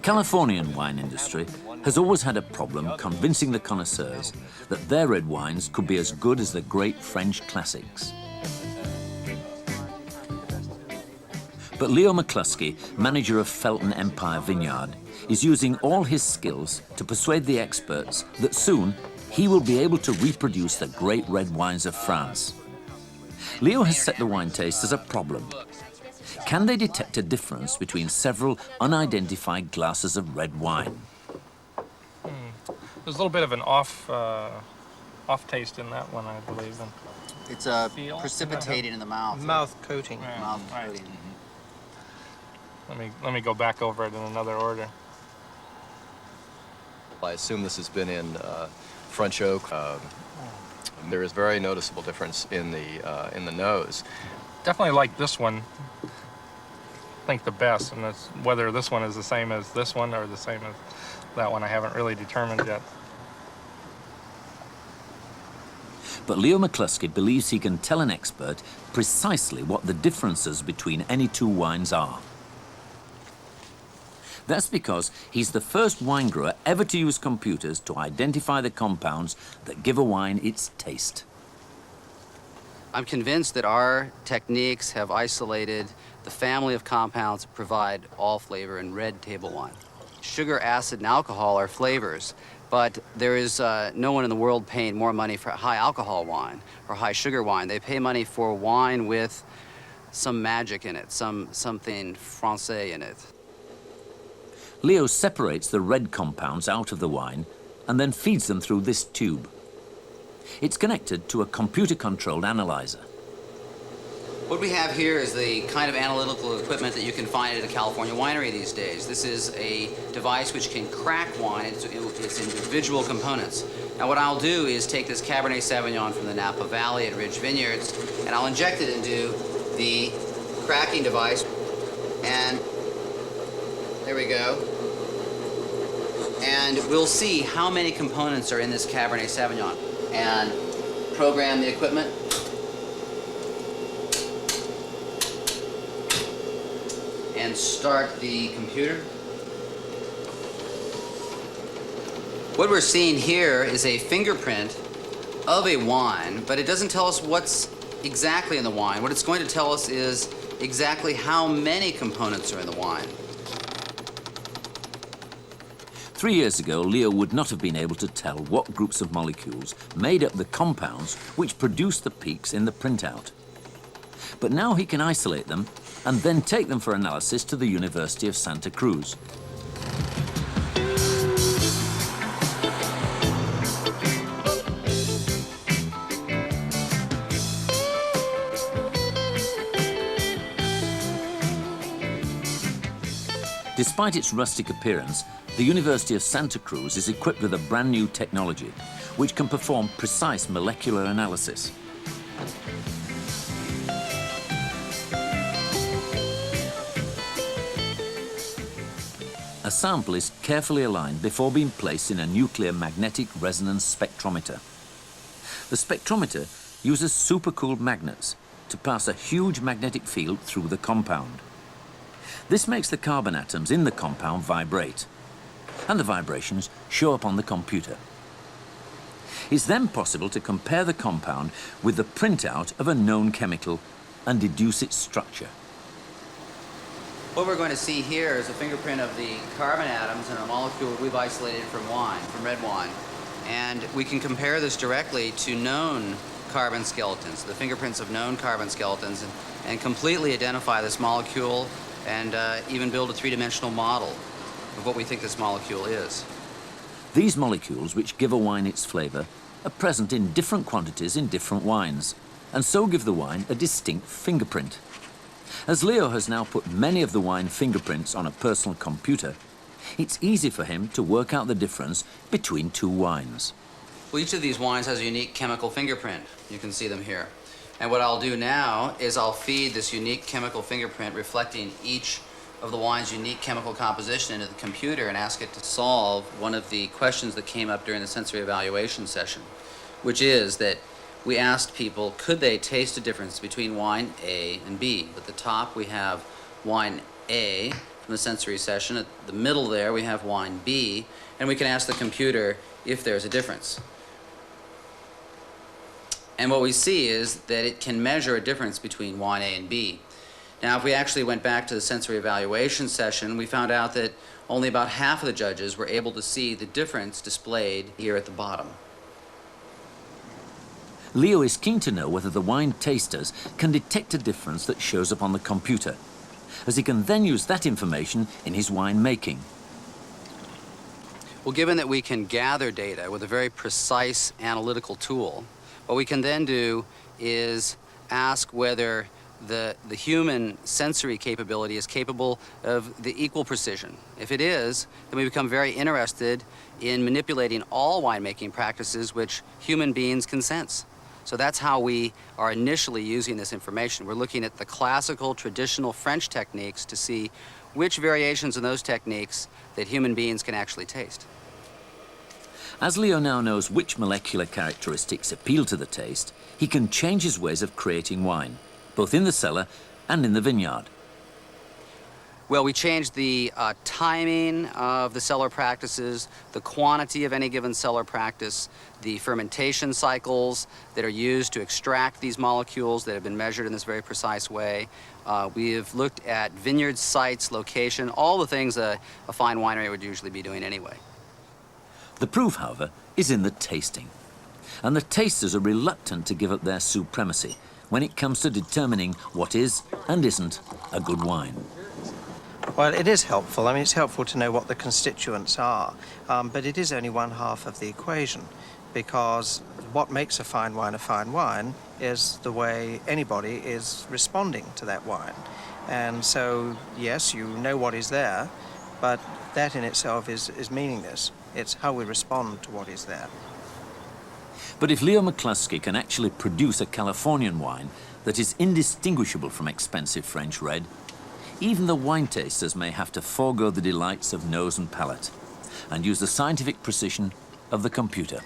Californian wine industry has always had a problem convincing the connoisseurs that their red wines could be as good as the great French classics. But Leo McCluskey, manager of Felton Empire Vineyard, is using all his skills to persuade the experts that soon he will be able to reproduce the great red wines of France. Leo has set the wine taste as a problem. Can they detect a difference between several unidentified glasses of red wine? There's a little bit of an off taste in that one, I believe. It's precipitating in the mouth. Mouth coating. Yeah, Mouth right. coating. Let me go back over it in another order. I assume this has been in French oak. There is very noticeable difference in the nose. Definitely like this one. I think the best, and that's whether this one is the same as this one or the same as that one, I haven't really determined yet. But Leo McCluskey believes he can tell an expert precisely what the differences between any two wines are. That's because he's the first wine grower ever to use computers to identify the compounds that give a wine its taste. I'm convinced that our techniques have isolated the family of compounds that provide all flavor in red table wine. Sugar, acid, and alcohol are flavors, but there is no one in the world paying more money for high alcohol wine or high sugar wine. They pay money for wine with some magic in it, something Francais in it. Leo separates the red compounds out of the wine and then feeds them through this tube. It's connected to a computer-controlled analyzer. What we have here is the kind of analytical equipment that you can find at a California winery these days. This is a device which can crack wine into its individual components. Now what I'll do is take this Cabernet Sauvignon from the Napa Valley at Ridge Vineyards, and I'll inject it into the cracking device, and there we go. And we'll see how many components are in this Cabernet Sauvignon. And program the equipment. And start the computer. What we're seeing here is a fingerprint of a wine, but it doesn't tell us what's exactly in the wine. What it's going to tell us is exactly how many components are in the wine. 3 years ago, Leo would not have been able to tell what groups of molecules made up the compounds which produced the peaks in the printout. But now he can isolate them and then take them for analysis to the University of Santa Cruz. Despite its rustic appearance, the University of Santa Cruz is equipped with a brand new technology which can perform precise molecular analysis. A sample is carefully aligned before being placed in a nuclear magnetic resonance spectrometer. The spectrometer uses supercooled magnets to pass a huge magnetic field through the compound. This makes the carbon atoms in the compound vibrate, and the vibrations show up on the computer. It's then possible to compare the compound with the printout of a known chemical and deduce its structure. What we're going to see here is a fingerprint of the carbon atoms in a molecule we've isolated from wine, from red wine. And we can compare this directly to known carbon skeletons, the fingerprints of known carbon skeletons, and completely identify this molecule and even build a three-dimensional model of what we think this molecule is. These molecules, which give a wine its flavor, are present in different quantities in different wines, and so give the wine a distinct fingerprint. As Leo has now put many of the wine fingerprints on a personal computer, it's easy for him to work out the difference between two wines. Well, each of these wines has a unique chemical fingerprint. You can see them here. And what I'll do now is I'll feed this unique chemical fingerprint reflecting each of the wine's unique chemical composition into the computer and ask it to solve one of the questions that came up during the sensory evaluation session, which is that we asked people, could they taste a difference between wine A and B? At the top we have wine A, from the sensory session. At the middle there, we have wine B, and we can ask the computer if there's a difference. And what we see is that it can measure a difference between wine A and B. Now, if we actually went back to the sensory evaluation session, we found out that only about half of the judges were able to see the difference displayed here at the bottom. Leo is keen to know whether the wine tasters can detect a difference that shows up on the computer, as he can then use that information in his wine making. Well, given that we can gather data with a very precise analytical tool, what we can then do is ask whether the human sensory capability is capable of the equal precision. If it is, then we become very interested in manipulating all winemaking practices which human beings can sense. So that's how we are initially using this information. We're looking at the classical, traditional French techniques to see which variations in those techniques that human beings can actually taste. As Leo now knows which molecular characteristics appeal to the taste, he can change his ways of creating wine, both in the cellar and in the vineyard. Well, we changed the timing of the cellar practices, the quantity of any given cellar practice, the fermentation cycles that are used to extract these molecules that have been measured in this very precise way. We have looked at vineyard sites, location, all the things a fine winery would usually be doing anyway. The proof, however, is in the tasting. And the tasters are reluctant to give up their supremacy when it comes to determining what is and isn't a good wine. Well, it is helpful. I mean, it's helpful to know what the constituents are, but it is only one half of the equation, because what makes a fine wine is the way anybody is responding to that wine. And so, yes, you know what is there, but that in itself is meaningless. It's how we respond to what is there. But if Leo McCluskey can actually produce a Californian wine that is indistinguishable from expensive French red, even the wine tasters may have to forego the delights of nose and palate and use the scientific precision of the computer.